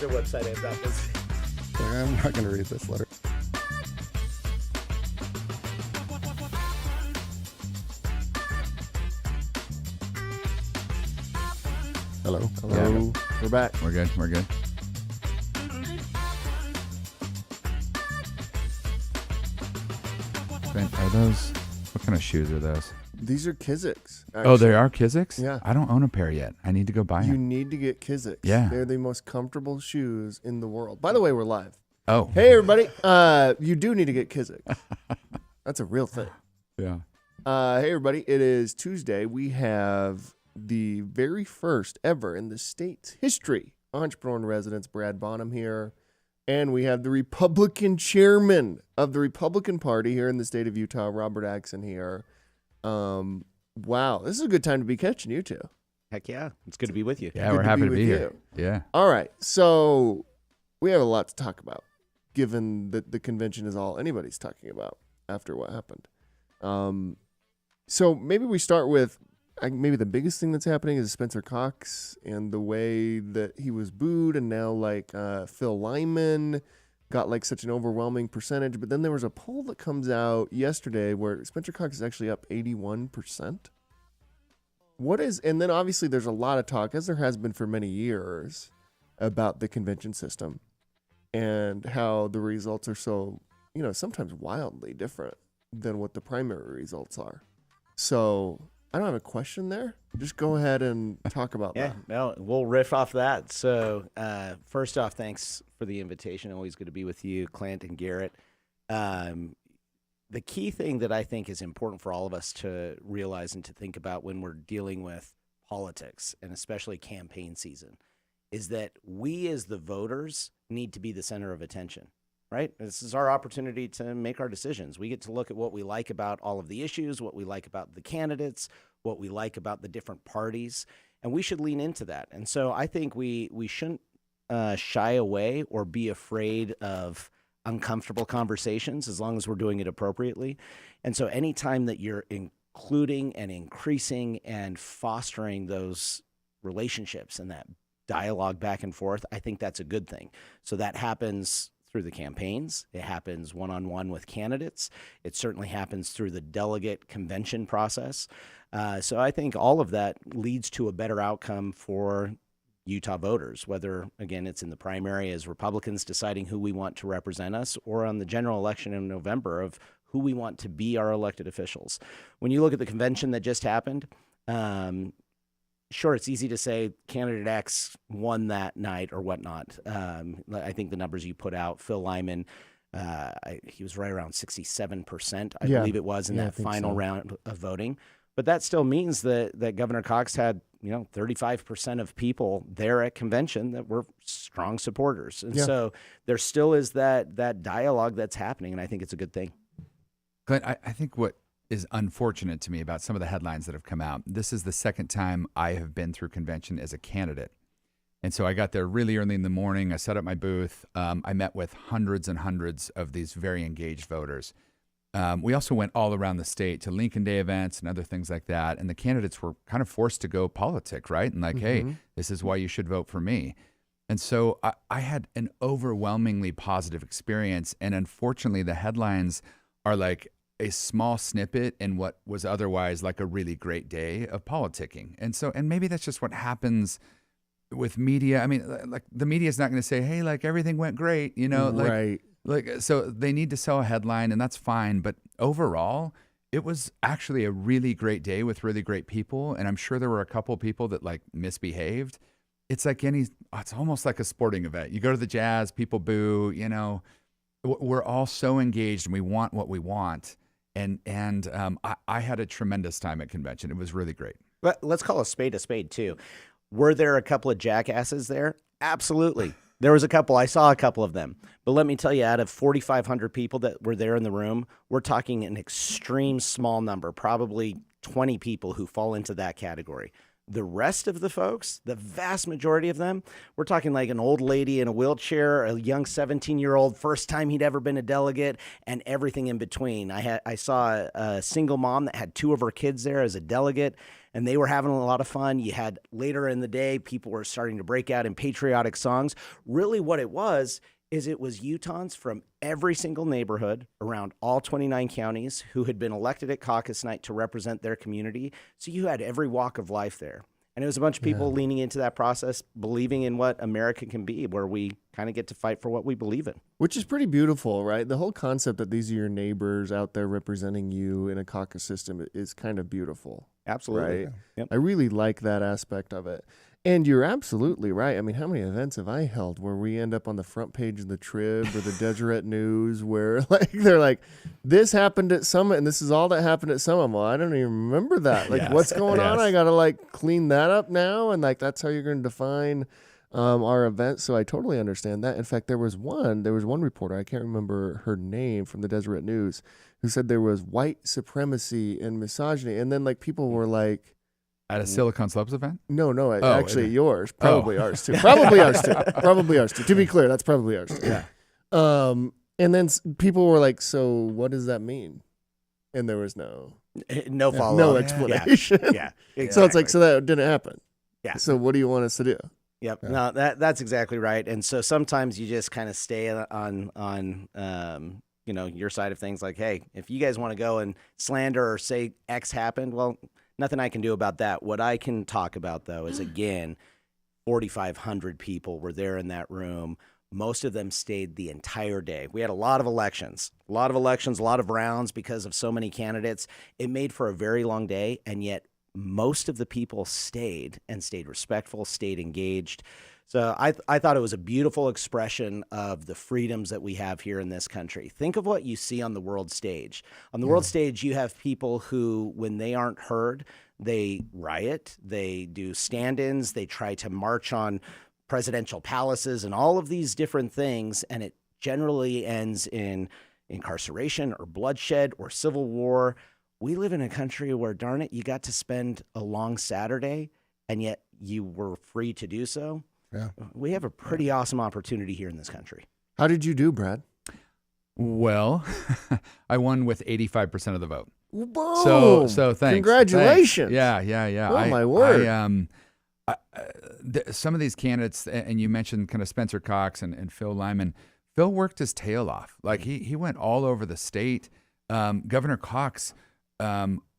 their website ends up as. I'm not going to read this letter. Hello. Hello. Yeah. We're back. We're good. Are those, what kind of shoes are those? These are Kizik's. Oh, they are Kizik's? Yeah. I don't own a pair yet. I need to go buy You them. need to get Kizik's. Yeah. They're the most comfortable shoes in the world. By the way, we're live. Oh. Hey, everybody. You do need to get Kizik's. That's a real thing. Yeah. Hey, everybody. It is Tuesday. We have the very first ever in the state's history entrepreneur in residence, Brad Bonham, here. And we have the Republican chairman of the Republican Party here in the state of Utah, Robert Axson, here. Wow, this is a good time to be catching you two. Heck yeah. It's good to be with you. Yeah, Good we're to happy be to be with here. you. Yeah. All right, so we have a lot to talk about, given that the convention is all anybody's talking about after what happened. So maybe we start with maybe the biggest thing that's happening is Spencer Cox and the way that he was booed, and now like Phil Lyman got like such an overwhelming percentage. But then there was a poll that comes out yesterday where Spencer Cox is actually up 81%. And then obviously there's a lot of talk, as there has been for many years, about the convention system and how the results are so, sometimes wildly different than what the primary results are. So I don't have a question there. Just go ahead and talk about that. Yeah, we'll riff off that. So first off, thanks for the invitation. Always good to be with you, Clint and Garrett. The key thing that I think is important for all of us to realize and to think about when we're dealing with politics, and especially campaign season, is that we as the voters need to be the center of attention, right? This is our opportunity to make our decisions. We get to look at what we like about all of the issues, what we like about the candidates, what we like about the different parties, and we should lean into that. And so I think we shouldn't shy away or be afraid of uncomfortable conversations as long as we're doing it appropriately. And so anytime that you're including and increasing and fostering those relationships and that dialogue back and forth, I think that's a good thing. So that happens through the campaigns. It happens one-on-one with candidates. It certainly happens through the delegate convention process. So I think all of that leads to a better outcome for Utah voters, whether, again, it's in the primary as Republicans deciding who we want to represent us, or on the general election in November of who we want to be our elected officials. When you look at the convention that just happened, sure, it's easy to say candidate X won that night or whatnot. I think the numbers you put out, Phil Lyman, he was right around 67%, I believe it was, in that final round of voting. But that still means that Governor Cox had 35% of people there at convention that were strong supporters. And so there still is that dialogue that's happening, and I think it's a good thing. Clint, I think what is unfortunate to me about some of the headlines that have come out, this is the second time I have been through convention as a candidate. And so I got there really early in the morning. I set up my booth. I met with hundreds and hundreds of these very engaged voters. We also went all around the state to Lincoln Day events and other things like that. And the candidates were kind of forced to go politic, right? And like, hey, this is why you should vote for me. And so I had an overwhelmingly positive experience. And unfortunately, the headlines are like a small snippet in what was otherwise like a really great day of politicking. And maybe that's just what happens with media. I mean, like the media is not going to say, hey, like everything went great, Right. So they need to sell a headline, and that's fine. But overall, it was actually a really great day with really great people. And I'm sure there were a couple people that like misbehaved. It's like it's almost like a sporting event. You go to the Jazz, people boo, we're all so engaged and we want what we want. And I had a tremendous time at convention. It was really great. But let's call a spade too. Were there a couple of jackasses there? Absolutely. There was a couple. I saw a couple of them. But let me tell you, out of 4,500 people that were there in the room, we're talking an extreme small number, probably 20 people who fall into that category. The rest of the folks, the vast majority of them, we're talking like an old lady in a wheelchair, a young 17-year-old, first time he'd ever been a delegate, and everything in between. I saw a single mom that had 2 of her kids there as a delegate, and they were having a lot of fun. You had later in the day, people were starting to break out in patriotic songs. Really what it was is it was Utahns from every single neighborhood around all 29 counties who had been elected at caucus night to represent their community. So you had every walk of life there. And it was a bunch of people leaning into that process, believing in what America can be, where we kind of get to fight for what we believe in. Which is pretty beautiful, right? The whole concept that these are your neighbors out there representing you in a caucus system is kind of beautiful. Absolutely. Right? Yep. I really like that aspect of it. And you're absolutely right. I mean, how many events have I held where we end up on the front page of the Trib or the Deseret News where like they're like, this happened at Summit and this is all that happened at Summit. Well, I don't even remember that. Like, what's going on? I got to like clean that up now. And like, that's how you're going to define our event. So I totally understand that. In fact, there was one reporter, I can't remember her name, from the Deseret News, who said there was white supremacy and misogyny. And then like people were like, At a Silicon Slopes event? No, actually yours. Probably ours too. Probably ours too. Probably ours too. To be clear, that's probably ours too. Yeah. And then people were like, so what does that mean? And there was no follow-up. no explanation. Yeah. Exactly. So it's like, so that didn't happen. Yeah. So what do you want us to do? Yep. Yeah. No, that's exactly right. And so sometimes you just kind of stay on your side of things. Like, hey, if you guys want to go and slander or say X happened, well, nothing I can do about that. What I can talk about, though, is, again, 4,500 people were there in that room. Most of them stayed the entire day. We had a lot of elections, a lot of rounds because of so many candidates. It made for a very long day, and yet most of the people stayed and stayed respectful, stayed engaged. So I thought it was a beautiful expression of the freedoms that we have here in this country. Think of what you see on the world stage. On the world stage, you have people who, when they aren't heard, they riot, they do stand-ins, they try to march on presidential palaces and all of these different things, and it generally ends in incarceration or bloodshed or civil war. We live in a country where, darn it, you got to spend a long Saturday, and yet you were free to do so. Yeah. We have a pretty awesome opportunity here in this country. How did you do, Brad? Well, I won with 85% of the vote. Whoa! So thanks. Congratulations. Thanks. Yeah. Oh, my word. Some of these candidates, and you mentioned kind of Spencer Cox and Phil Lyman. Phil worked his tail off. Like he went all over the state. Governor Cox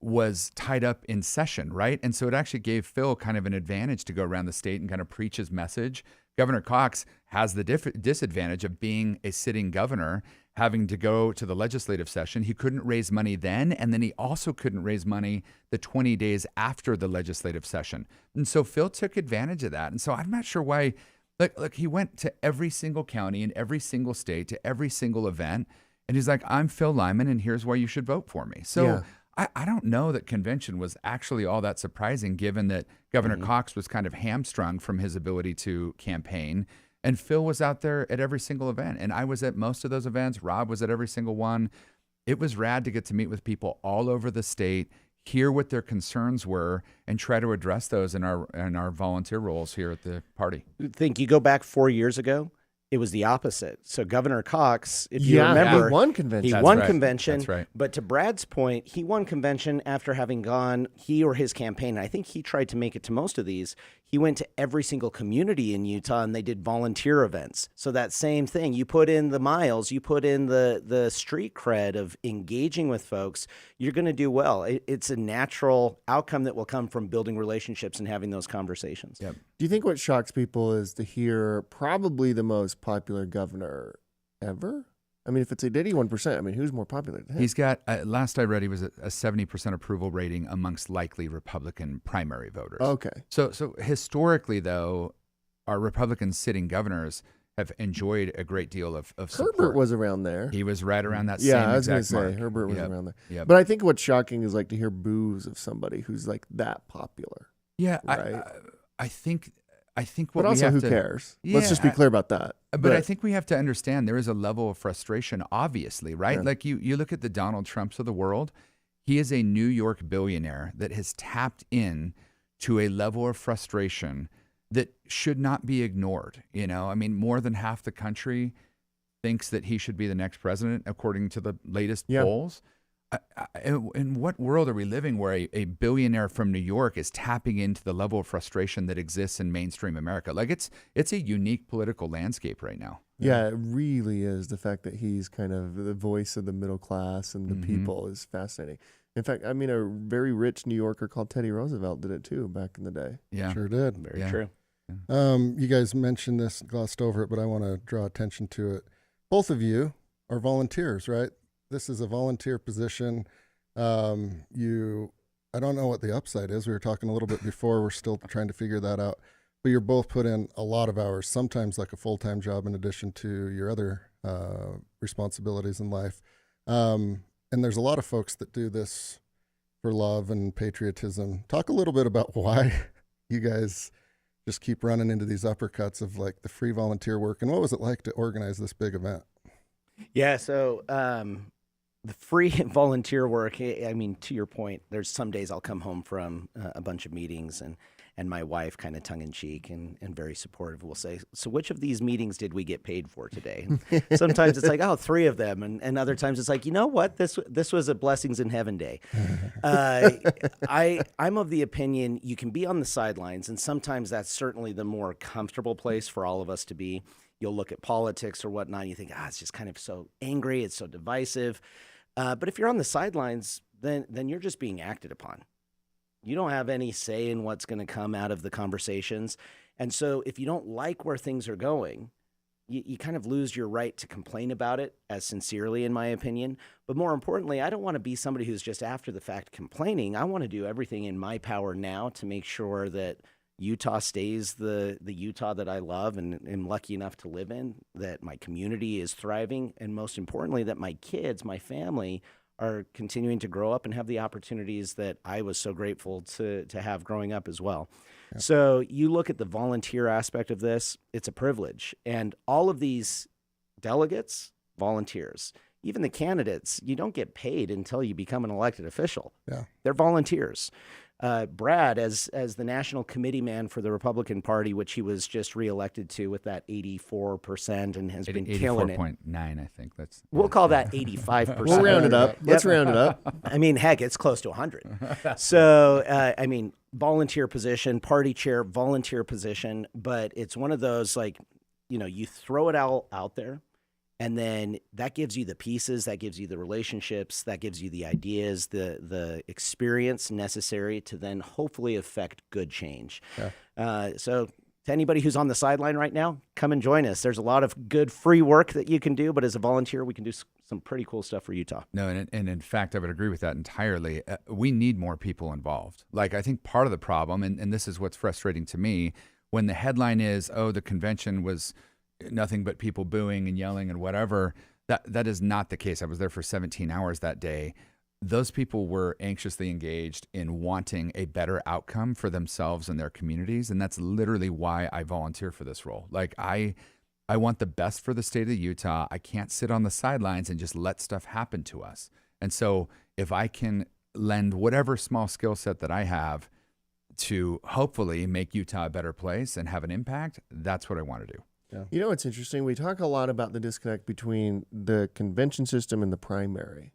was tied up in session, right? And so it actually gave Phil kind of an advantage to go around the state and kind of preach his message. Governor Cox has the disadvantage of being a sitting governor, having to go to the legislative session. He couldn't raise money then, and then he also couldn't raise money the 20 days after the legislative session. And so Phil took advantage of that. And so I'm not sure why. Look, he went to every single county in every single state, to every single event, and he's like, I'm Phil Lyman, and here's why you should vote for me. So I don't know that convention was actually all that surprising, given that Governor Cox was kind of hamstrung from his ability to campaign. And Phil was out there at every single event. And I was at most of those events. Rob was at every single one. It was rad to get to meet with people all over the state, hear what their concerns were, and try to address those in our volunteer roles here at the party. Think you go back 4 years ago, it was the opposite. So Governor Cox, if you remember, he won convention. He won convention. That's right. But to Brad's point, he won convention after having gone, he or his campaign, and I think he tried to make it to most of these, he went to every single community in Utah and they did volunteer events. So that same thing, you put in the miles, you put in the street cred of engaging with folks, you're going to do well. It's a natural outcome that will come from building relationships and having those conversations. Yep. Do you think what shocks people is to hear probably the most popular governor ever? I mean, if it's at 81%, I mean, who's more popular than him? He's got, last I read, he was at a 70% approval rating amongst likely Republican primary voters. Okay. So historically, though, our Republican sitting governors have enjoyed a great deal of support. Herbert was around there. He was right around that same Yeah, I was going to exact say, mark. Herbert was around there. Yep. But I think what's shocking is like to hear boos of somebody who's like that popular. Yeah, right? I think what But also, we have who to, cares? Yeah, Let's just be clear about that. But I think we have to understand there is a level of frustration, obviously, right? Yeah. Like you look at the Donald Trumps of the world. He is a New York billionaire that has tapped in to a level of frustration that should not be ignored. I mean, more than half the country thinks that he should be the next president, according to the latest polls. In what world are we living where a billionaire from New York is tapping into the level of frustration that exists in mainstream America? Like, it's a unique political landscape right now. Yeah, it really is. The fact that he's kind of the voice of the middle class and the people is fascinating. In fact, I mean, a very rich New Yorker called Teddy Roosevelt did it too back in the day. Yeah, sure did. Very true. You guys mentioned this, glossed over it, but I want to draw attention to it. Both of you are volunteers, right? This is a volunteer position. I don't know what the upside is. We were talking a little bit before. We're still trying to figure that out. But you're both put in a lot of hours, sometimes like a full-time job in addition to your other responsibilities in life. And there's a lot of folks that do this for love and patriotism. Talk a little bit about why you guys just keep running into these uppercuts of like the free volunteer work. And what was it like to organize this big event? Yeah, so the free volunteer work, I mean, to your point, there's some days I'll come home from a bunch of meetings and my wife, kind of tongue-in-cheek and very supportive, will say, so which of these meetings did we get paid for today? And sometimes it's like, oh, 3 of them. And other times it's like, you know what? This was a blessings in heaven day. I'm of the opinion you can be on the sidelines, and sometimes that's certainly the more comfortable place for all of us to be. You'll look at politics or whatnot, and you think, it's just kind of so angry, it's so divisive. But if you're on the sidelines, then you're just being acted upon. You don't have any say in what's going to come out of the conversations. And so if you don't like where things are going, you kind of lose your right to complain about it as sincerely, in my opinion. But more importantly, I don't want to be somebody who's just after the fact complaining. I want to do everything in my power now to make sure that Utah stays the Utah that I love and am lucky enough to live in, that my community is thriving, and most importantly, that my kids, my family, are continuing to grow up and have the opportunities that I was so grateful to have growing up as well. Yep. So you look at the volunteer aspect of this, it's a privilege. And all of these delegates, volunteers, even the candidates, you don't get paid until you become an elected official. Yeah. They're volunteers. Brad, as the national committeeman for the Republican Party, which he was just reelected to with that 84% and has been killing it. 84.9, I think. We'll call that 85%. We'll round it up. Let's round it up. I mean, heck, it's close to 100. So, I mean, volunteer position, party chair, volunteer position, but it's one of those, like, you throw it all out there. And then that gives you the pieces, that gives you the relationships, that gives you the ideas, the experience necessary to then hopefully affect good change. Yeah. So to anybody who's on the sideline right now, come and join us. There's a lot of good free work that you can do, but as a volunteer, we can do some pretty cool stuff for Utah. No, and in fact, I would agree with that entirely. We need more people involved. Like, I think part of the problem, and this is what's frustrating to me, when the headline is, oh, the convention was nothing but people booing and yelling and whatever, that is not the case. I was there for 17 hours that day. Those people were anxiously engaged in wanting a better outcome for themselves and their communities, and that's literally why I volunteer for this role. Like, I want the best for the state of Utah. I can't sit on the sidelines and just let stuff happen to us. And so if I can lend whatever small skill set that I have to hopefully make Utah a better place and have an impact, that's what I want to do. Yeah. You know, it's interesting. We talk a lot about the disconnect between the convention system and the primary.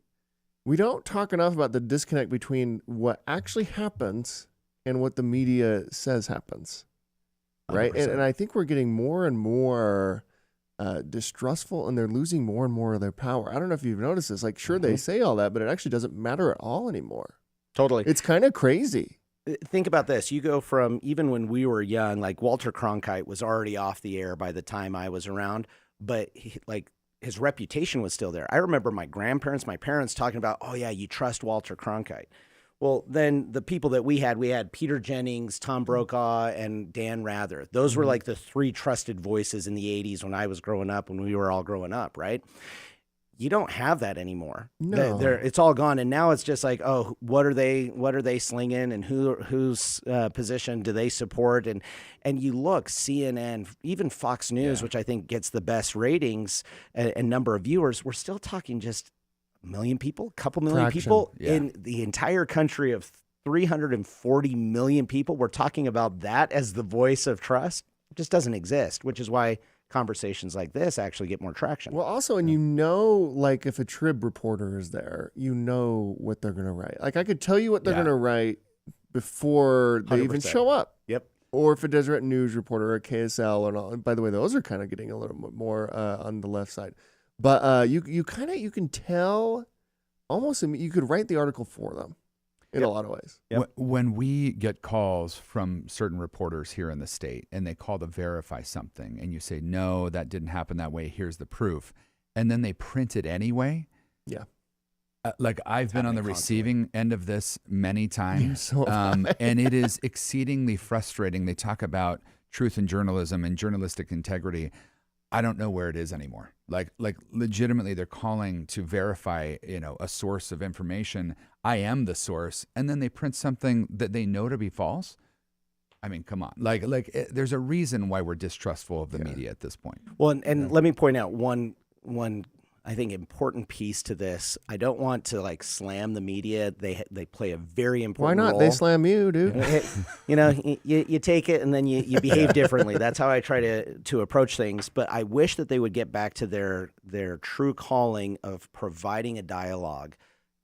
We don't talk enough about the disconnect between what actually happens and what the media says happens, right? And I think we're getting more and more distrustful, and they're losing more and more of their power. I don't know if you've noticed this. Like, sure, they say all that, but it actually doesn't matter at all anymore. Totally. It's kind of crazy. Think about this. You go from, even when we were young, like Walter Cronkite was already off the air by the time I was around, but his reputation was still there. I remember my grandparents, my parents talking about, oh yeah, you trust Walter Cronkite. Well, then the people that we had Peter Jennings, Tom Brokaw, and Dan Rather. Those were like the 3 trusted voices in the 80s when I was growing up, when we were all growing up, right? You don't have that anymore. No, it's all gone, and now it's just like, oh, what are they slinging, and whose position do they support? And you look, CNN, even Fox News, which I think gets the best ratings and number of viewers. We're still talking just a million people, couple million people in the entire country of 340 million people, we're talking about that as the voice of trust. It just doesn't exist, which is why conversations like this actually get more traction. Well, also, and you know, like if a Trib reporter is there, you know what they're going to write. Like I could tell you what they're going to write before they even 100%. show up. Yep. Or if a Deseret News reporter or a KSL and all. And by the way, those are kind of getting a little bit more on the left side. But you can tell almost, you could write the article for them in a lot of ways. Yep. When we get calls from certain reporters here in the state and they call to verify something and you say, no, that didn't happen that way, here's the proof, and then they print it anyway. Yeah. Like I've been on the receiving end of this many times, so have I. and it is exceedingly frustrating. They talk about truth in journalism and journalistic integrity. I don't know where it is anymore. Like legitimately, they're calling to verify, a source of information. I am the source, and then they print something that they know to be false. I mean, come on. There's a reason why we're distrustful of the media at this point. Well, and let me point out one I think important piece to this. I don't want to slam the media. They play a very important role. Why not? Role. They slam you, dude. You take it and then you behave differently. That's how I try to approach things. But I wish that they would get back to their true calling of providing a dialogue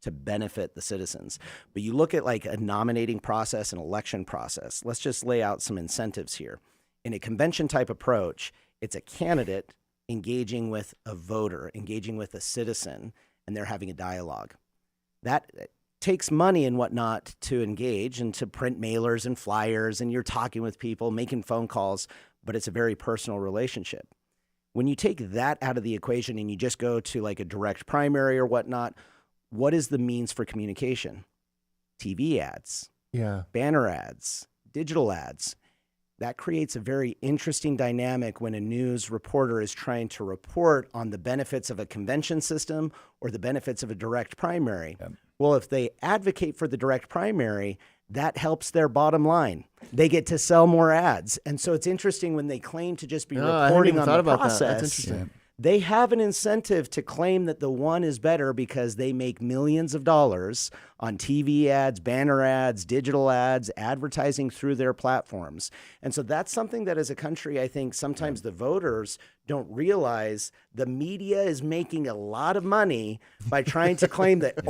to benefit the citizens. But you look at a nominating process, an election process. Let's just lay out some incentives here. In a convention type approach, it's a candidate engaging with a voter, engaging with a citizen, and they're having a dialogue. That takes money and whatnot to engage and to print mailers and flyers, and you're talking with people, making phone calls, but it's a very personal relationship. When you take that out of the equation and you just go to a direct primary or whatnot, what is the means for communication? TV ads, banner ads, digital ads. That creates a very interesting dynamic when a news reporter is trying to report on the benefits of a convention system or the benefits of a direct primary. Yep. Well, if they advocate for the direct primary, that helps their bottom line. They get to sell more ads. And so it's interesting when they claim to just be reporting on the process. That's interesting. They have an incentive to claim that the one is better because they make millions of dollars on TV ads, banner ads, digital ads, advertising through their platforms. And so that's something that as a country, I think sometimes the voters don't realize the media is making a lot of money by trying to claim that,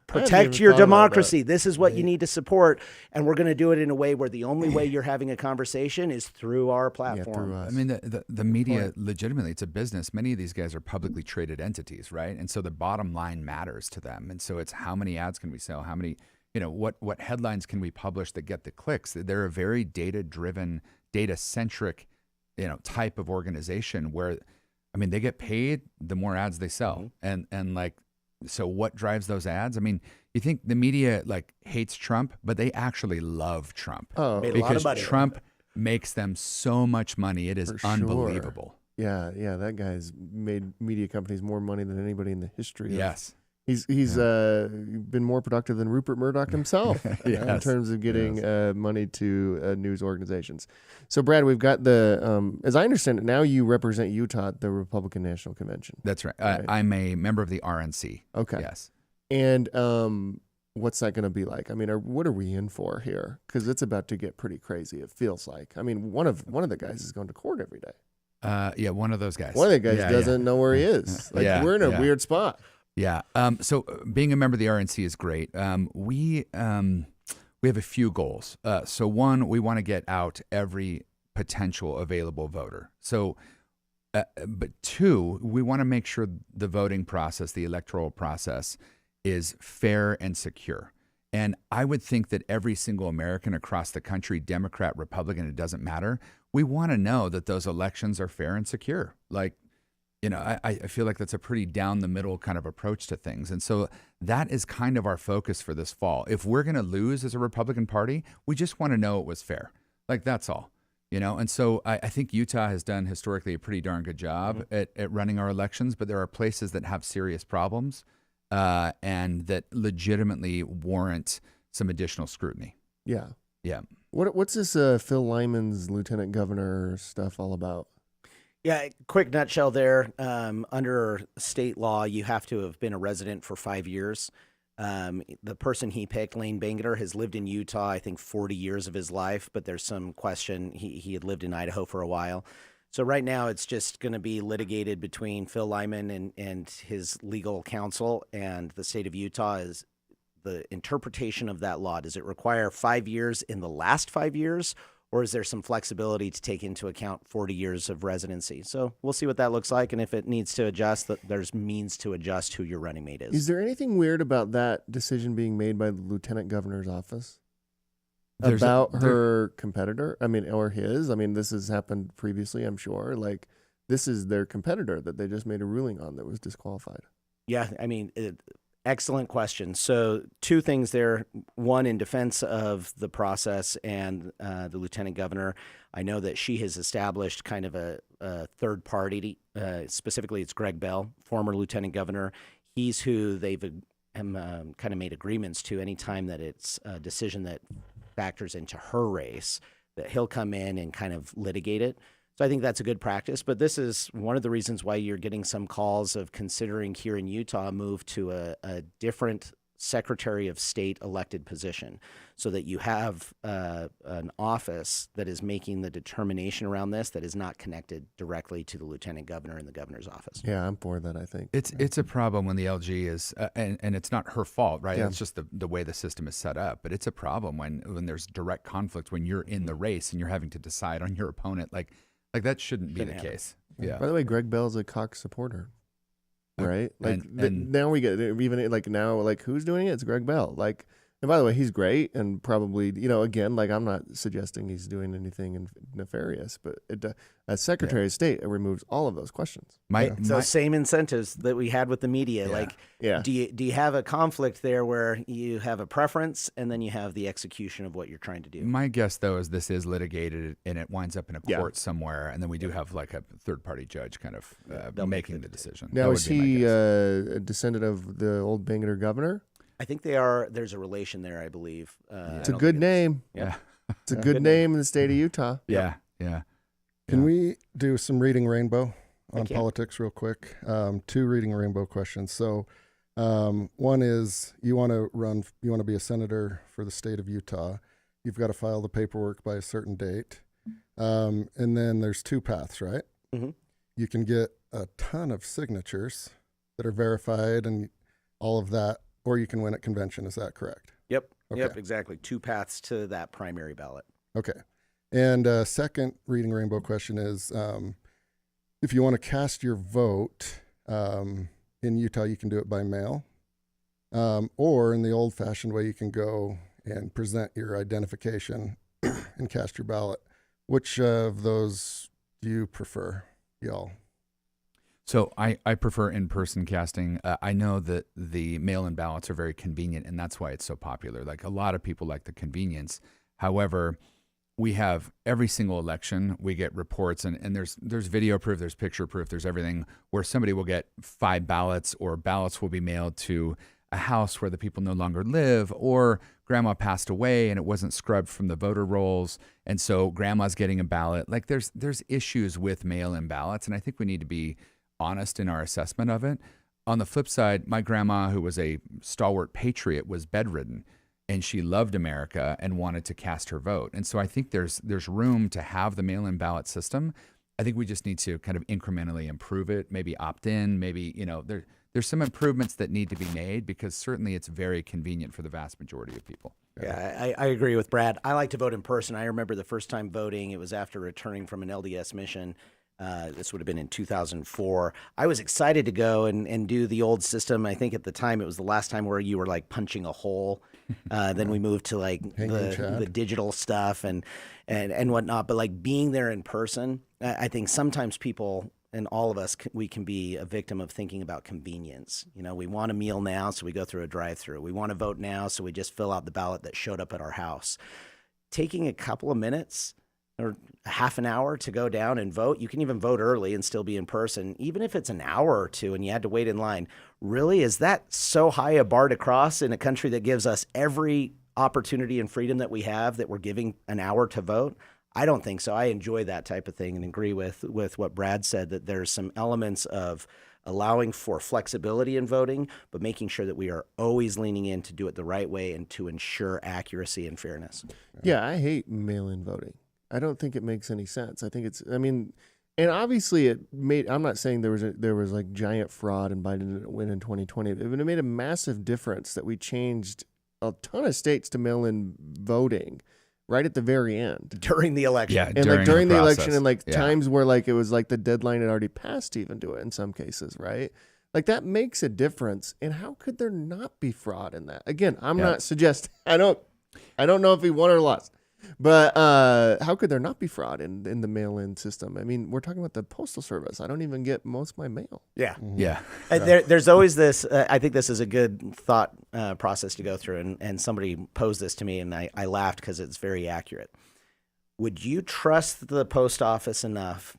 protect your democracy. This is what you need to support. And we're going to do it in a way where the only way you're having a conversation is through our platform. through us. I mean, the media, legitimately, it's a business. Many of these guys are publicly traded entities, right? And so the bottom line matters to them. And so it's how many ads can we sell? How many, what headlines can we publish that get the clicks? They're a very data-driven, data-centric, type of organization where, they get paid the more ads they sell. Mm-hmm. So what drives those ads? I mean, you think the media hates Trump, but they actually love Trump. Oh, because Trump makes them so much money. It is unbelievable. Sure. Yeah, that guy's made media companies more money than anybody in the history. Yes. He's been more productive than Rupert Murdoch himself in terms of getting money to news organizations. So, Brad, we've got as I understand it, now you represent Utah at the Republican National Convention. That's right. I'm a member of the RNC. Okay. Yes. And what's that going to be like? I mean, what are we in for here? Because it's about to get pretty crazy, it feels like. I mean, one of the guys is going to court every day. One of the guys. One of the guys doesn't know where he is. We're in a weird spot. Yeah. So being a member of the RNC is great. We have a few goals. So one, we want to get out every potential available voter. So, but two, we want to make sure the voting process, the electoral process, is fair and secure. And I would think that every single American across the country, Democrat, Republican, it doesn't matter. We want to know that those elections are fair and secure. I feel like that's a pretty down the middle kind of approach to things. And so that is kind of our focus for this fall. If we're going to lose as a Republican Party, we just want to know it was fair. That's all, And so I think Utah has done historically a pretty darn good job at running our elections, but there are places that have serious problems and that legitimately warrant some additional scrutiny. Yeah. Yeah. What's this Phil Lyman's lieutenant governor stuff all about? Yeah, quick nutshell there. Under state law, you have to have been a resident for 5 years The person he picked, Lane Bangeter, has lived in Utah, I think 40 years of his life, but there's some question. He had lived in Idaho for a while. So right now it's just going to be litigated between Phil Lyman and his legal counsel and the state of Utah. Is the interpretation of that law. Does it require 5 years in the last 5 years, or is there some flexibility to take into account 40 years of residency? So we'll see what that looks like, and if it needs to adjust, there's means to adjust who your running mate is. Is there anything weird about that decision being made by the lieutenant governor's office There's about her competitor? I mean, or his? I mean, this has happened previously, I'm sure. Like, this is their competitor that they just made a ruling on that was disqualified. Yeah, I mean, excellent question. So two things there. One, in defense of the process and the lieutenant governor, I know that she has established kind of a third party. Specifically, it's Greg Bell, former lieutenant governor. He's who they've kind of made agreements to anytime that it's a decision that factors into her race, that he'll come in and kind of litigate it. So I think that's a good practice, but this is one of the reasons why you're getting some calls of considering here in Utah a move to a different Secretary of State elected position, so that you have an office that is making the determination around this that is not connected directly to the lieutenant governor and the governor's office. Yeah, I'm for that, I think. It's a problem when the LG is, and it's not her fault, right? Yeah. It's just the way the system is set up. But it's a problem when there's direct conflict, when you're in the race and you're having to decide on your opponent. Like that shouldn't be the case. Yeah. By the way, Greg Bell's a Cox supporter, right? Like and now we get even like now like who's doing it? It's Greg Bell. Like, and by the way, he's great and probably again like I'm not suggesting he's doing anything nefarious, but as Secretary of State, it removes all of those questions. So same incentives that we had with the media. Yeah. Like, Yeah. do you have a conflict there where you have a preference and then you have the execution of what you're trying to do? My guess, though, is this is litigated and it winds up in a Yeah. court somewhere, and then we do have like a third-party judge kind of they'll make making the the decision. Now That is would be my he guess. a descendant of the old Bangeter governor? I think they are. There's a relation there, I believe. It's a good name. Yeah. It's a good name in the state of Utah. Yeah. Yeah. Can we do some reading rainbow on can. politics real quick? Two reading rainbow questions. So one is you want to be a senator for the state of Utah. You've got to file the paperwork by a certain date. And then there's two paths, right? Mhm. You can get a ton of signatures that are verified and all of that, or you can win at convention. Is that correct? Yep. Okay. Yep. Exactly. Two paths to that primary ballot. Okay. And second reading rainbow question is if you want to cast your vote in Utah, you can do it by mail. Or in the old-fashioned way, you can go and present your identification and cast your ballot. Which of those do you prefer, y'all? So I prefer in-person casting. I know that the mail-in ballots are very convenient, and that's why it's so popular. Like a lot of people like the convenience. However, we have every single election, we get reports, and there's video proof, there's picture proof, there's everything where somebody will get 5 ballots, or ballots will be mailed to a house where the people no longer live, or grandma passed away and it wasn't scrubbed from the voter rolls, and so grandma's getting a ballot. Like there's issues with mail-in ballots, and I think we need to be honest in our assessment of it. On the flip side, my grandma, who was a stalwart patriot, was bedridden, and she loved America and wanted to cast her vote. And so I think there's room to have the mail-in ballot system. I think we just need to kind of incrementally improve it, maybe opt in, maybe, there's some improvements that need to be made, because certainly it's very convenient for the vast majority of people. Yeah, I agree with Brad. I like to vote in person. I remember the first time voting, it was after returning from an LDS mission. This would have been in 2004. I was excited to go and do the old system. I think at the time it was the last time where you were like punching a hole. Then we moved to like the digital stuff and whatnot. But like being there in person, I think sometimes people and all of us, we can be a victim of thinking about convenience. We want a meal now, so we go through a drive-through. We want to vote now, so we just fill out the ballot that showed up at our house. Taking a couple of minutes or half an hour to go down and vote. You can even vote early and still be in person, even if it's an hour or two and you had to wait in line. Really, is that so high a bar to cross in a country that gives us every opportunity and freedom that we have, that we're giving an hour to vote? I don't think so. I enjoy that type of thing and agree with what Brad said, that there's some elements of allowing for flexibility in voting, but making sure that we are always leaning in to do it the right way and to ensure accuracy and fairness. Yeah, I hate mail-in voting. I don't think it makes any sense. I think and obviously I'm not saying there was like giant fraud and Biden didn't win in 2020, but it made a massive difference that we changed a ton of states to mail-in voting right at the very end. During the election. Yeah, And during the election process. and times where it was like the deadline had already passed to even do it in some cases, right? Like that makes a difference. And how could there not be fraud in that? Again, I'm not suggesting, I don't know if he won or lost. But how could there not be fraud in the mail-in system? I mean, we're talking about the Postal Service. I don't even get most of my mail. Yeah. Yeah. There's always this, I think this is a good thought process to go through. And somebody posed this to me, and I laughed because it's very accurate. Would you trust the post office enough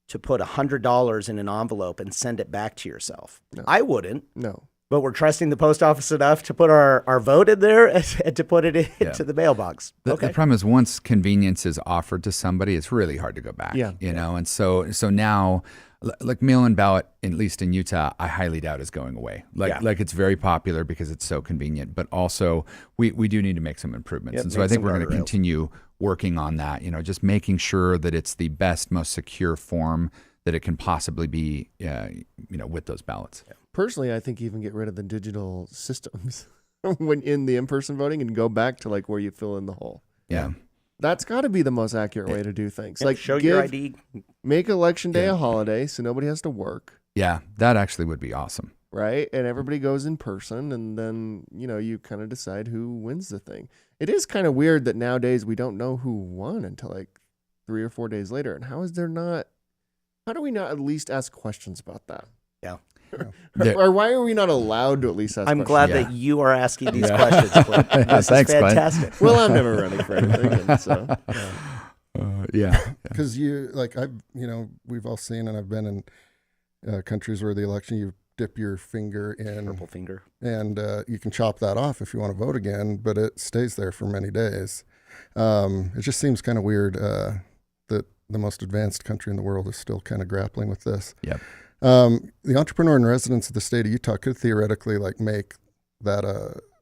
to put $100 in an envelope and send it back to yourself? No. I wouldn't. No. But we're trusting the post office enough to put our vote in there and to put it into the mailbox. The problem is once convenience is offered to somebody, it's really hard to go back. Yeah. And so now, like mail-in ballot, at least in Utah, I highly doubt is going away. Like it's very popular because it's so convenient, but also we do need to make some improvements. And so I think we're going to continue working on that, just making sure that it's the best, most secure form that it can possibly be, with those ballots. Yeah. Personally, I think even get rid of the digital systems when in the in-person voting and go back to where you fill in the hole. Yeah. That's got to be the most accurate way to do things. Show your ID. Make Election Day a holiday so nobody has to work. Yeah, that actually would be awesome. Right? And everybody goes in person, and then, you kind of decide who wins the thing. It is kind of weird that nowadays we don't know who won until 3 or 4 days later. And how do we not at least ask questions about that? Yeah. Or why are we not allowed to at least ask I'm questions? glad that you are asking these questions, Clint. This Thanks, is fantastic. Well, I'm never running for anything. And so, Because we've all seen, and I've been in countries where the election, you dip your finger in. Purple finger. And you can chop that off if you want to vote again, but it stays there for many days. It just seems kind of weird that the most advanced country in the world is still kind of grappling with this. Yep. The entrepreneur and residents of the state of Utah could theoretically make that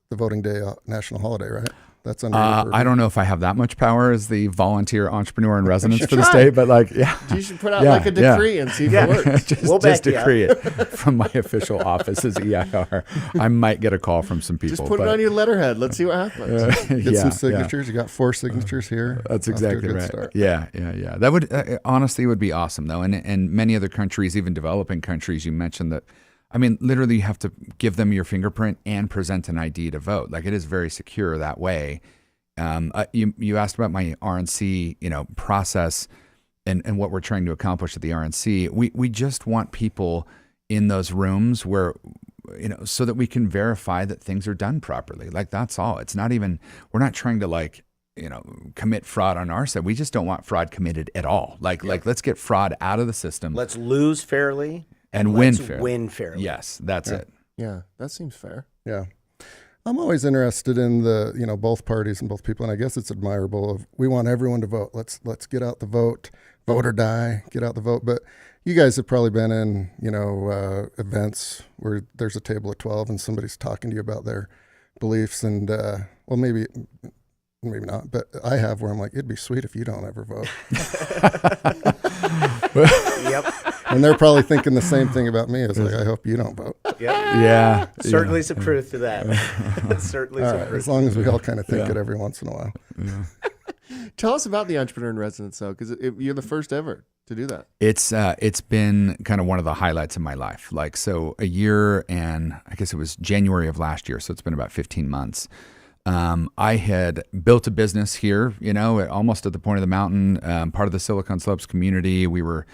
the voting day a national holiday, right? That's under your purview. I don't know if I have that much power as the volunteer entrepreneur in residence for the state, but you should put out a decree and see if it works. just decree it from my official office as EIR. I might get a call from some people. Just put it on your letterhead. Let's see what happens. Get some signatures. You got 4 signatures here. That's exactly right. Start. Yeah. That would honestly would be awesome though. And many other countries, even developing countries, you mentioned that. I mean, literally, you have to give them your fingerprint and present an ID to vote. It is very secure that way. You asked about my RNC, process and what we're trying to accomplish at the RNC. We just want people in those rooms where, so that we can verify that things are done properly. That's all. It's not even, we're not trying to commit fraud on our side. We just don't want fraud committed at all. Let's get fraud out of the system. Let's lose fairly. And win fairly. Yes, that's it. Yeah, that seems fair. Yeah. I'm always interested in the, both parties and both people, and I guess it's admirable we want everyone to vote. Let's get out the vote or die, get out the vote. But you guys have probably been in, events where there's a table of 12 and somebody's talking to you about their beliefs and, maybe not, but I have where I'm like, it'd be sweet if you don't ever vote. Yep. And they're probably thinking the same thing about me. It's I hope you don't vote. Yep. Yeah. Certainly some truth to that. Certainly all some right, truth. as long as we all kind of think it every once in a while. Yeah. Tell us about the entrepreneur in residence, though, because you're the first ever to do that. It's been kind of one of the highlights of my life. So a year and I guess it was January of last year. So it's been about 15 months. I had built a business here, almost at the point of the mountain, part of the Silicon Slopes community. We were,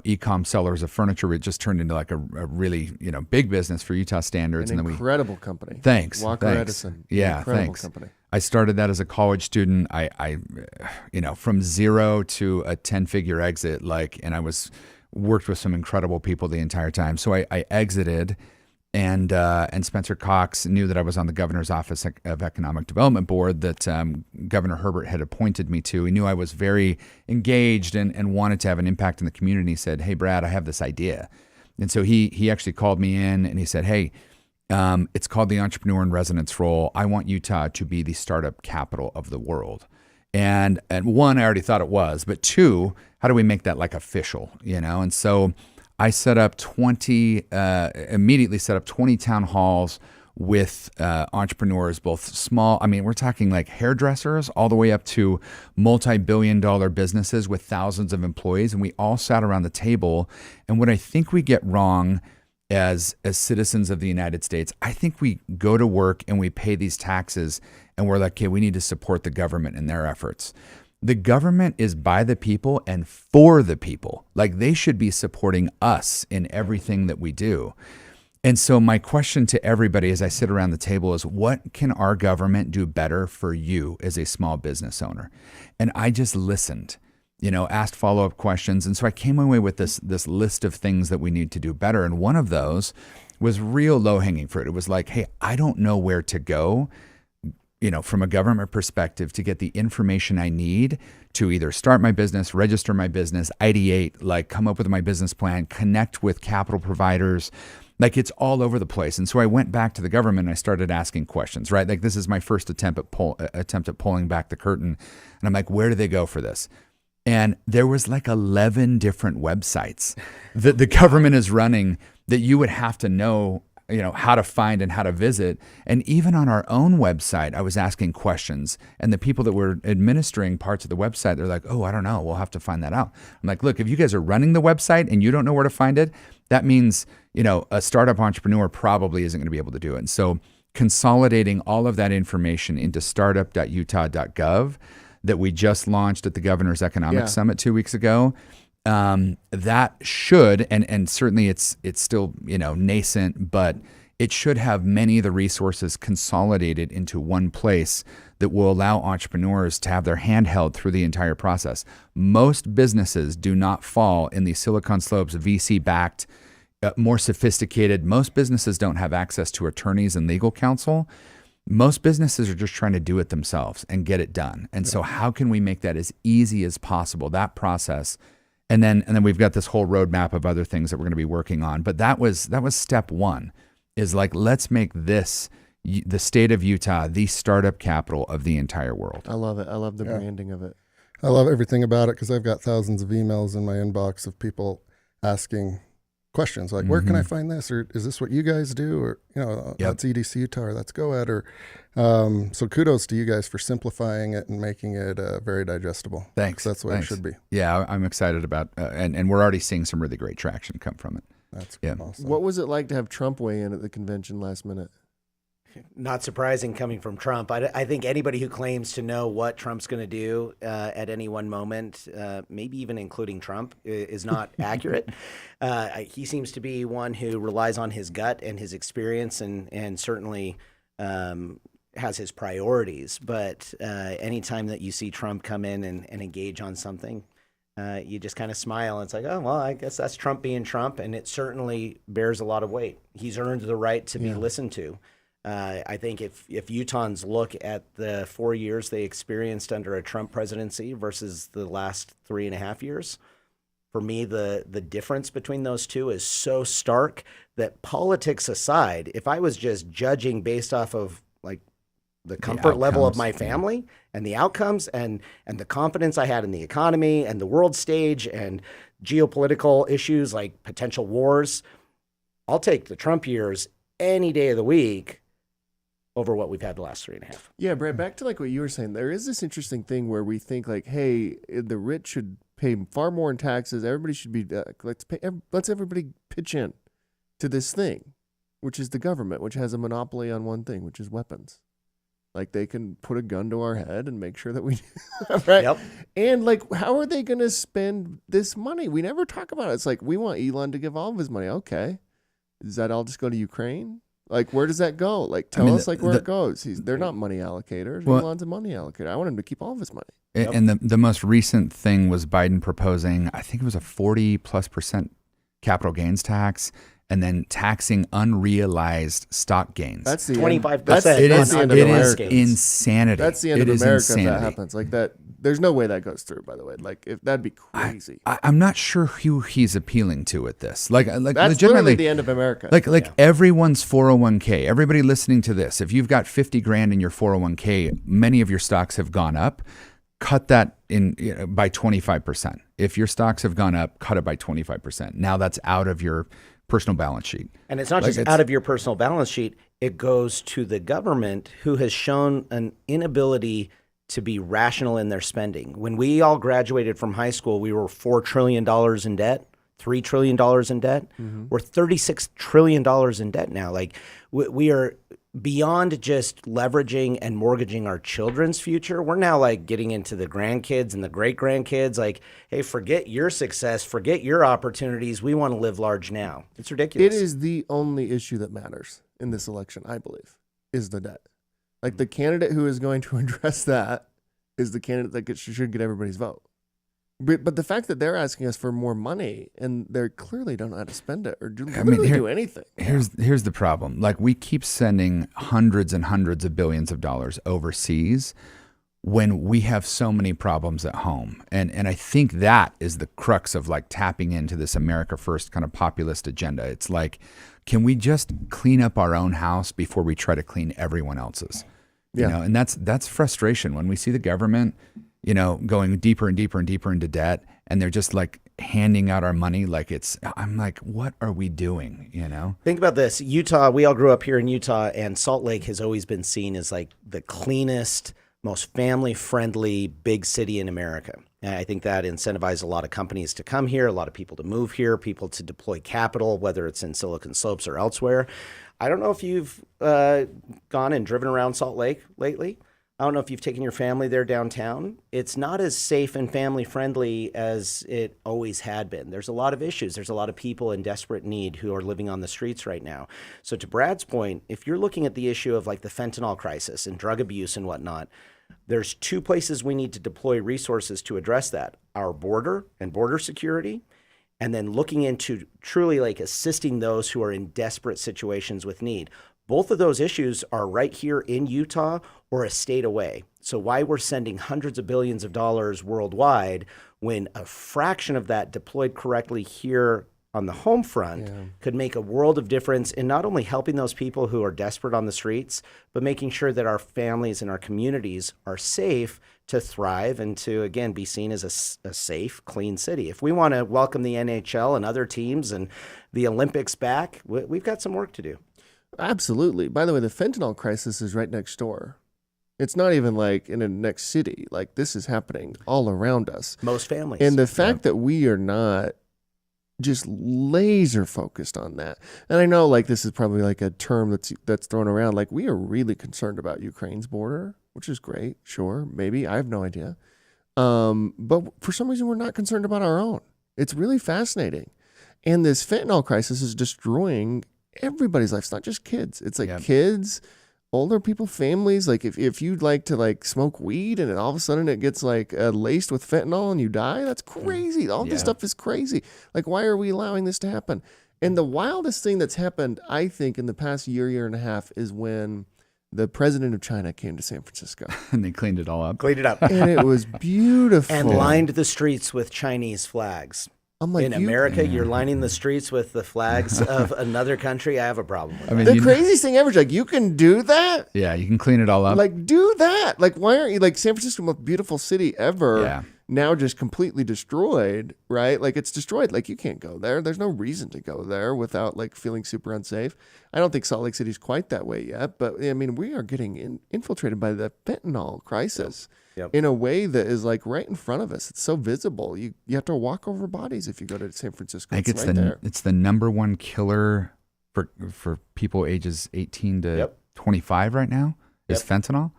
e-com sellers of furniture. We just turned into a really, big business for Utah standards. An incredible company. Thanks. Walker thanks. Edison. Yeah, incredible thanks. Company. I started that as a college student. I from zero to a 10-figure exit, and I worked with some incredible people the entire time. So I exited. And Spencer Cox knew that I was on the Governor's Office of Economic Development Board that Governor Herbert had appointed me to. He knew I was very engaged and wanted to have an impact in the community. He said, "Hey, Brad, I have this idea." And so he actually called me in and he said, hey, it's called the Entrepreneur in Residence role. I want Utah to be the startup capital of the world. And one, I already thought it was, but two, how do we make that like official, And so I immediately set up 20 town halls with entrepreneurs, both small, we're talking like hairdressers all the way up to multi-billion-dollar businesses with thousands of employees. And we all sat around the table. And what I think we get wrong as citizens of the United States, I think we go to work and we pay these taxes and we're like, okay, we need to support the government in their efforts. The government is by the people and for the people. Like they should be supporting us in everything that we do. And so my question to everybody as I sit around the table is, what can our government do better for you as a small business owner? And I just listened, asked follow-up questions. And so I came away with this list of things that we need to do better. And one of those was real low-hanging fruit. It was like, hey, I don't know where to go, from a government perspective to get the information I need to either start my business, register my business, ideate, like come up with my business plan, connect with capital providers. Like it's all over the place. And so I went back to the government and I started asking questions, right? Like this is my first attempt at pulling back the curtain. And I'm like, where do they go for this? And there was like 11 different websites that the government is running that you would have to know, how to find and how to visit. And even on our own website, I was asking questions, and the people that were administering parts of the website, they're like, oh, I don't know. We'll have to find that out. I'm like, look, if you guys are running the website and you don't know where to find it, that means, a startup entrepreneur probably isn't going to be able to do it. And so consolidating all of that information into startup.utah.gov that we just launched at the Governor's Economic Summit 2 weeks ago, that should, and certainly it's still, nascent, but it should have many of the resources consolidated into one place that will allow entrepreneurs to have their hand held through the entire process. Most businesses do not fall in the Silicon Slopes VC-backed, more sophisticated. Most businesses don't have access to attorneys and legal counsel. Most businesses are just trying to do it themselves and get it done. And so how can we make that as easy as possible, that process? And then we've got this whole roadmap of other things that we're going to be working on. But that was step one, is like, let's make this, the state of Utah, the startup capital of the entire world. I love it. I love the branding of it. I love everything about it because I've got thousands of emails in my inbox of people asking questions like, where can I find this? Or is this what you guys do? Or, that's EDC Utah, or that's GoEd. Or, so kudos to you guys for simplifying it and making it very digestible. Thanks. That's the way it should be. Yeah, I'm excited about, and we're already seeing some really great traction come from it. That's awesome. What was it like to have Trump weigh in at the convention last minute? Not surprising coming from Trump. I think anybody who claims to know what Trump's going to do at any one moment, maybe even including Trump, is not accurate. He seems to be one who relies on his gut and his experience and certainly has his priorities. But anytime that you see Trump come in and engage on something, you just kind of smile. And it's like, oh, well, I guess that's Trump being Trump. And it certainly bears a lot of weight. He's earned the right to be listened to. I think if Utahns look at the 4 years they experienced under a Trump presidency versus the last 3.5 years, for me, the difference between those two is so stark that, politics aside, if I was just judging based off of like the comfort level of my family and the outcomes and the confidence I had in the economy and the world stage and geopolitical issues like potential wars, I'll take the Trump years any day of the week over what we've had the last 3.5. Yeah, Brad, back to like what you were saying, there is this interesting thing where we think like, hey, the rich should pay far more in taxes. Everybody should be, let's everybody pitch in to this thing, which is the government, which has a monopoly on one thing, which is weapons. Like they can put a gun to our head and make sure that we, right? Yep. And like, how are they going to spend this money? We never talk about it. It's like, we want Elon to give all of his money. Okay. Does that all just go to Ukraine? Like, where does that go? Like, tell us where it goes. They're not money allocators. Well, Elon's a money allocator. I want him to keep all of his money. And the most recent thing was Biden proposing, I think it was a 40+% capital gains tax. and then taxing unrealized stock gains. That's the 25%. That's it that's is, the end it of is America. insanity. That's the end It of is America if that insanity. happens. Like that, there's no way that goes through. By the way, like if that'd be crazy. I'm not sure who he's appealing to with this. Like That's legitimately, literally the end of America. Like everyone's 401k. Everybody listening to this, if you've got 50 grand in your 401k, many of your stocks have gone up. Cut that in by 25%. If your stocks have gone up, cut it by 25%. Now that's out of your personal balance sheet. And it's not Like, just it's- out of your personal balance sheet. It goes to the government, who has shown an inability to be rational in their spending. When we all graduated from high school, we were $4 trillion in debt, $3 trillion in debt. We're $36 trillion in debt now. Like we are beyond just leveraging and mortgaging our children's future. We're now like getting into the grandkids and the great grandkids. Like, hey, forget your success, forget your opportunities. We want to live large now. It's ridiculous. It is the only issue that matters in this election, I believe, is the debt. Like the candidate who is going to address that is the candidate that should get everybody's vote. But the fact that they're asking us for more money and they clearly don't know how to spend it or do anything. Here's the problem. Like we keep sending hundreds and hundreds of billions of dollars overseas when we have so many problems at home. And I think that is the crux of like tapping into this America First kind of populist agenda. It's like, can we just clean up our own house before we try to clean everyone else's? You know, and that's frustration when we see the government, going deeper and deeper and deeper into debt, and they're just like handing out our money I'm like, what are we doing, Think about this. Utah, we all grew up here in Utah, and Salt Lake has always been seen as like the cleanest, most family-friendly big city in America. And I think that incentivized a lot of companies to come here, a lot of people to move here, people to deploy capital, whether it's in Silicon Slopes or elsewhere. I don't know if you've gone and driven around Salt Lake lately. I don't know if you've taken your family there downtown. It's not as safe and family-friendly as it always had been. There's a lot of issues. There's a lot of people in desperate need who are living on the streets right now. So to Brad's point, if you're looking at the issue of like the fentanyl crisis and drug abuse and whatnot, there's two places we need to deploy resources to address that: our border and border security, and then looking into truly like assisting those who are in desperate situations with need. Both of those issues are right here in Utah or a state away. So why we're sending hundreds of billions of dollars worldwide when a fraction of that deployed correctly here on the home front could make a world of difference in not only helping those people who are desperate on the streets, but making sure that our families and our communities are safe to thrive and to, again, be seen as a safe, clean city. If we want to welcome the NHL and other teams and the Olympics back, we've got some work to do. Absolutely. By the way, the fentanyl crisis is right next door. It's not even like in a next city. Like this is happening all around us. Most families. And the fact that we are not just laser focused on that. And I know like this is probably like a term that's thrown around. Like we are really concerned about Ukraine's border, which is great. Sure. Maybe. I have no idea. But for some reason, we're not concerned about our own. It's really fascinating. And this fentanyl crisis is destroying everybody's life. It's not just kids. It's like kids, older people, families. Like if you'd like to like smoke weed and all of a sudden it gets like laced with fentanyl and you die, that's crazy. All this stuff is crazy. Like why are we allowing this to happen? And the wildest thing that's happened, I think, in the past year and a half is when the president of China came to San Francisco. And they cleaned it all up. Cleaned it up. And it was beautiful. And lined the streets with Chinese flags. I'm like, in America, you're lining the streets with the flags of another country. I have a problem with that. The craziest thing ever is like, you can do that? Yeah, you can clean it all up. Like, do that. Like, why aren't you, like, San Francisco, the most beautiful city ever, Yeah. now just completely destroyed, right? Like, it's destroyed. Like, you can't go there. There's no reason to go there without, like, feeling super unsafe. I don't think Salt Lake City's quite that way yet, but, I mean, we are getting infiltrated by the fentanyl crisis. Yep. In a way that is like right in front of us. It's so visible. You have to walk over bodies if you go to San Francisco. I think it's right there. it's the number one killer for people ages 18 to 25 right now is fentanyl.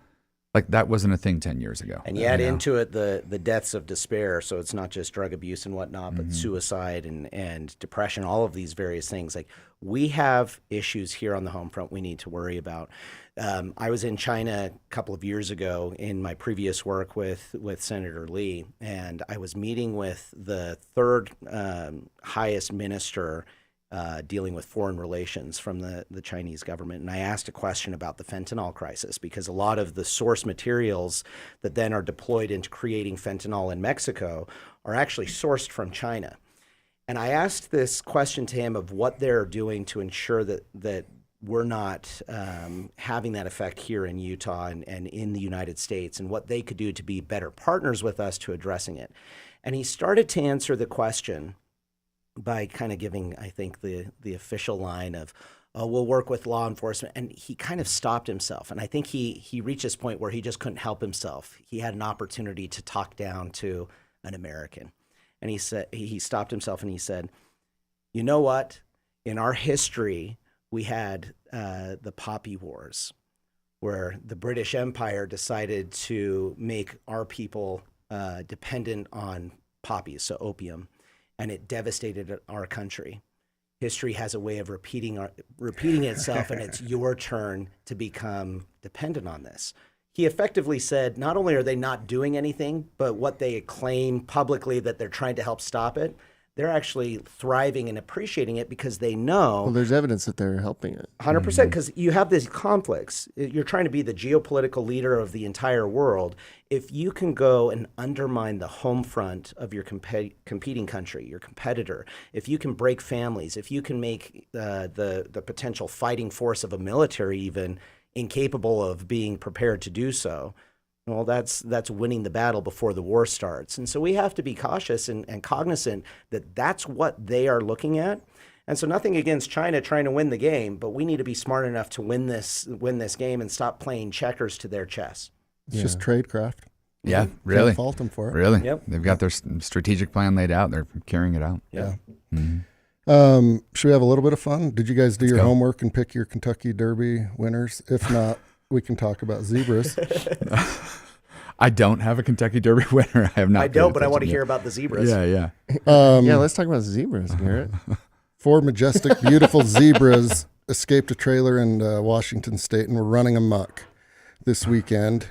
Like that wasn't a thing 10 years ago. And you add into it the deaths of despair. So it's not just drug abuse and whatnot, but suicide and depression, all of these various things. Like we have issues here on the home front we need to worry about. I was in China a couple of years ago in my previous work with Senator Lee, and I was meeting with the third highest minister dealing with foreign relations from the Chinese government. And I asked a question about the fentanyl crisis, because a lot of the source materials that then are deployed into creating fentanyl in Mexico are actually sourced from China. And I asked this question to him of what they're doing to ensure that we're not having that effect here in Utah and in the United States, and what they could do to be better partners with us to addressing it. And he started to answer the question by kind of giving, I think, the official line of, oh, we'll work with law enforcement. And he kind of stopped himself. And I think he reached this point where he just couldn't help himself. He had an opportunity to talk down to an American. And he stopped himself and he said, you know what? In our history, we had the Poppy Wars, where the British Empire decided to make our people dependent on poppies, so opium, and it devastated our country. History has a way of repeating itself, and it's your turn to become dependent on this. He effectively said, not only are they not doing anything, but what they claim publicly that they're trying to help stop it, they're actually thriving and appreciating it because they know. Well, there's evidence that they're helping it. 100%, because you have these conflicts. You're trying to be the geopolitical leader of the entire world. If you can go and undermine the home front of your competing country, your competitor, if you can break families, if you can make the potential fighting force of a military even incapable of being prepared to do so, well, that's winning the battle before the war starts. And so we have to be cautious and cognizant that that's what they are looking at. And so nothing against China trying to win the game, but we need to be smart enough to win this game and stop playing checkers to their chess. It's just tradecraft. Yeah, really. Can't fault them for it. Really? Yep. They've got their strategic plan laid out. They're carrying it out. Yeah. Mm-hmm. Should we have a little bit of fun? Did you guys do your go. homework and pick your Kentucky Derby winners? If not, we can talk about zebras. I don't have a Kentucky Derby winner. I have not. I don't, but I want to hear about the zebras. Yeah. Yeah, let's talk about zebras, Garrett. 4 majestic, beautiful zebras escaped a trailer in Washington State and were running amok this weekend.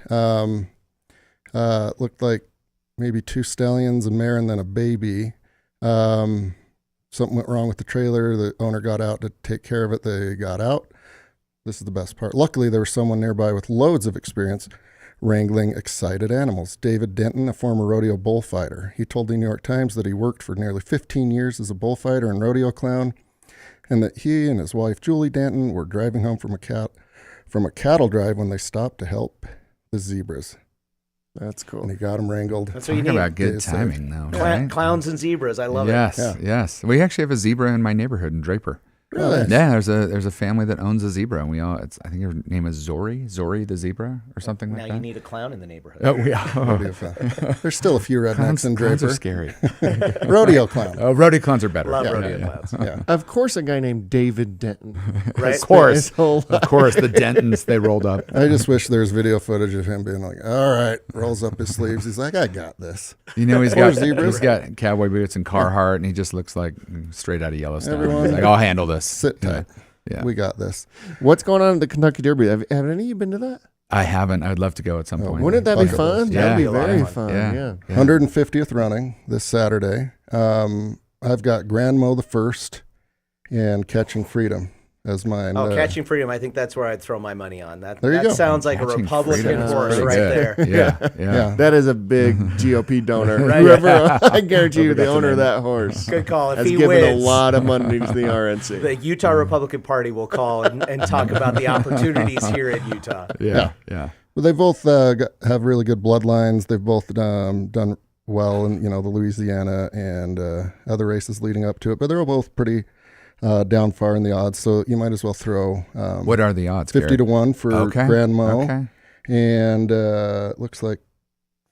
Looked like maybe 2 stallions, a mare, and then a baby. Something went wrong with the trailer. The owner got out to take care of it. They got out. This is the best part. Luckily, there was someone nearby with loads of experience wrangling excited animals. David Denton, a former rodeo bullfighter. He told the New York Times that he worked for nearly 15 years as a bullfighter and rodeo clown, and that he and his wife, Julie Denton, were driving home from a cattle drive when they stopped to help the zebras. That's cool. And he got them wrangled. That's what you Talk need. about good timing, though. Right? Clowns and zebras. I love Yes, it. yes. We actually have a zebra in my neighborhood in Draper. Really? Yeah, there's a family that owns a zebra, and we all. I think her name is Zori the zebra, or something Now like that. you need a clown in the neighborhood. There's still a few rednecks in Clowns are Draper. scary. Rodeo clown. Oh, rodeo clowns are better. Love Yeah, rodeo yeah, clowns. Yeah. Of course, a guy named David Denton. Right? Of course, His whole of course, the Dentons they rolled up. I just wish there's video footage of him being like, all right, rolls up his sleeves. He's like, I got this. You know, Or zebras. he's got cowboy boots and Carhartt, and he just looks like straight out of Yellowstone. Everyone- He's like, I'll handle this. Sit tight. Yeah. We got this. What's going on at the Kentucky Derby? Have any of you been to that? I haven't. I'd love to go at some point. Wouldn't that be Bucket fun? list. Yeah. That'd be It'd be a lot very of fun. Yeah. Yeah. Yeah. 150th running this Saturday. I've got Grand Mo the First and Catching Freedom as mine. Catching Freedom. I think that's where I'd throw my money on. That There you go. sounds like Catching a Republican Freedom is horse pretty right good. there. Yeah. Yeah. That is a big GOP donor. Right. Whoever, I guarantee you, the That's owner of amazing. that horse Good call. If has he given wins, a lot of money to the RNC. the Utah Republican Party will call and talk about the opportunities here in Utah. Yeah. Well, they both have really good bloodlines. They've both done well in the Louisiana and other races leading up to it. But they're both pretty down far in the odds, so you might as well throw What are the odds? 50 to 1 for Okay. Grand Mo, Okay. and it looks like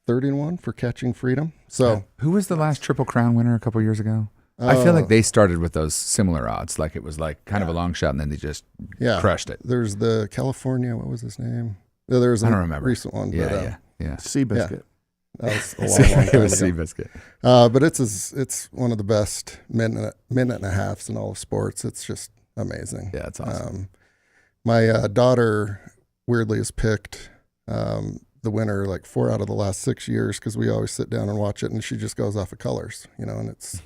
30 to 1 for Catching Freedom. So Who was the last Triple Crown winner a couple years ago? I feel like they started with those similar odds. Like it was like kind of a long shot, and then they just crushed it. There's the California. What was his name? There was a I don't remember. recent one. Yeah. Seabiscuit. That was a long It time was ago. Seabiscuit. But it's one of the best minute and a halves in all of sports. It's just amazing. Yeah, it's awesome. My daughter weirdly has picked the winner like 4 out of the last 6 years because we always sit down and watch it, and she just goes off of colors, and it's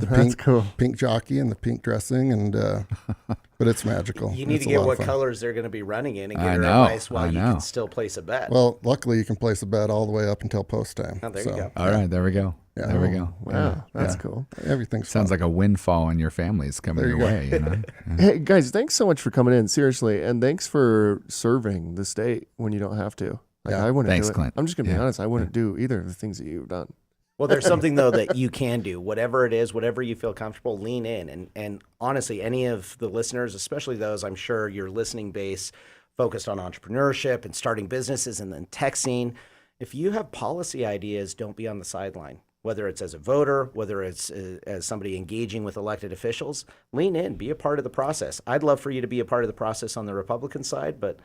That's cool. pink jockey and the pink dressing, and but it's magical. You need It's to a get lot what of fun. colors they're going to be running in and I get her know, advice while I you know. can still place a bet. Well, luckily you can place a bet all the way up until post time. Oh, there you go. All right, there we go. Yeah. There we go. Wow, that's cool. Everything's Sounds fun. like a windfall in your family's coming There your you go. way. You know? Hey guys, thanks so much for coming in, seriously, and thanks for serving the state when you don't have to. Like Yeah. I wouldn't Thanks, do it. Clint. I'm just gonna be Yeah. honest. I wouldn't do either of the things that you've done. Well, there's something though that you can do. Whatever it is, whatever you feel comfortable, lean in. And honestly, any of the listeners, especially those, I'm sure your listening base focused on entrepreneurship and starting businesses and then tech scene. If you have policy ideas, don't be on the sideline. Whether it's as a voter, whether it's as somebody engaging with elected officials, lean in, be a part of the process. I'd love for you to be a part of the process on the Republican side, but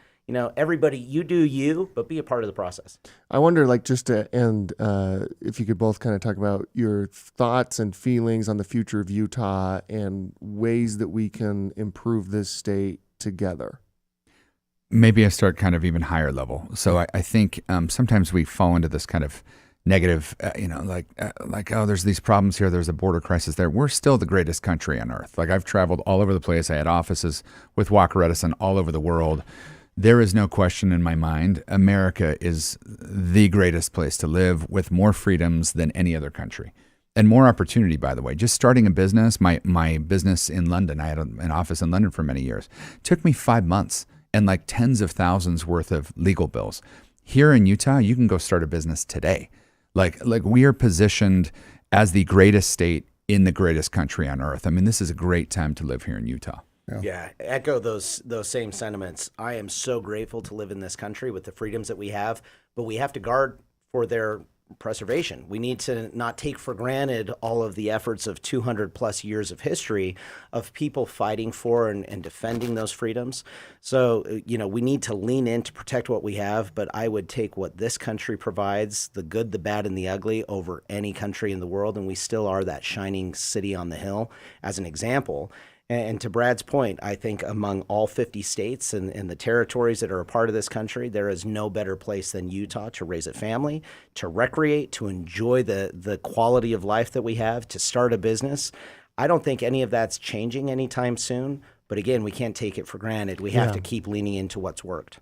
everybody, you do you, but be a part of the process. I wonder, like, just to end, if you could both kind of talk about your thoughts and feelings on the future of Utah and ways that we can improve this state together. Maybe I start kind of even higher level. So I think sometimes we fall into this kind of negative, oh, there's these problems here. There's a border crisis there. We're still the greatest country on earth. Like I've traveled all over the place. I had offices with Walker Edison all over the world. There is no question in my mind, America is the greatest place to live with more freedoms than any other country and more opportunity, by the way. Just starting a business, my business in London, I had an office in London for many years, took me 5 months and like tens of thousands worth of legal bills. Here in Utah, you can go start a business today. Like we are positioned as the greatest state in the greatest country on earth. I mean, this is a great time to live here in Utah. Yeah, echo those same sentiments. I am so grateful to live in this country with the freedoms that we have, but we have to guard for their preservation. We need to not take for granted all of the efforts of 200 plus years of history of people fighting for and defending those freedoms. So, we need to lean in to protect what we have, but I would take what this country provides, the good, the bad, and the ugly, over any country in the world, and we still are that shining city on the hill as an example. And to Brad's point, I think among all 50 states and the territories that are a part of this country, there is no better place than Utah to raise a family, to recreate, to enjoy the quality of life that we have, to start a business. I don't think any of that's changing anytime soon. But again, we can't take it for granted. We have to keep leaning into what's worked.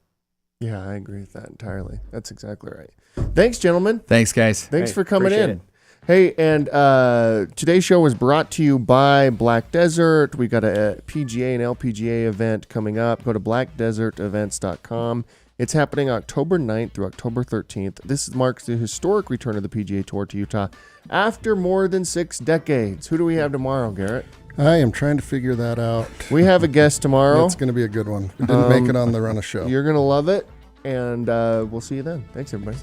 Yeah, I agree with that entirely. That's exactly right. Thanks, gentlemen. Thanks, guys. Thanks Hey, for coming appreciate in. it. Hey, and today's show was brought to you by Black Desert. We got a PGA and LPGA event coming up. Go to blackdesertevents.com. It's happening October 9th through October 13th. This marks the historic return of the PGA Tour to Utah after more than 6 decades. Who do we have tomorrow, Garrett? I am trying to figure that out. We have a guest tomorrow. It's going to be a good one. We didn't make it on the run of show. You're going to love it, and we'll see you then. Thanks, everybody.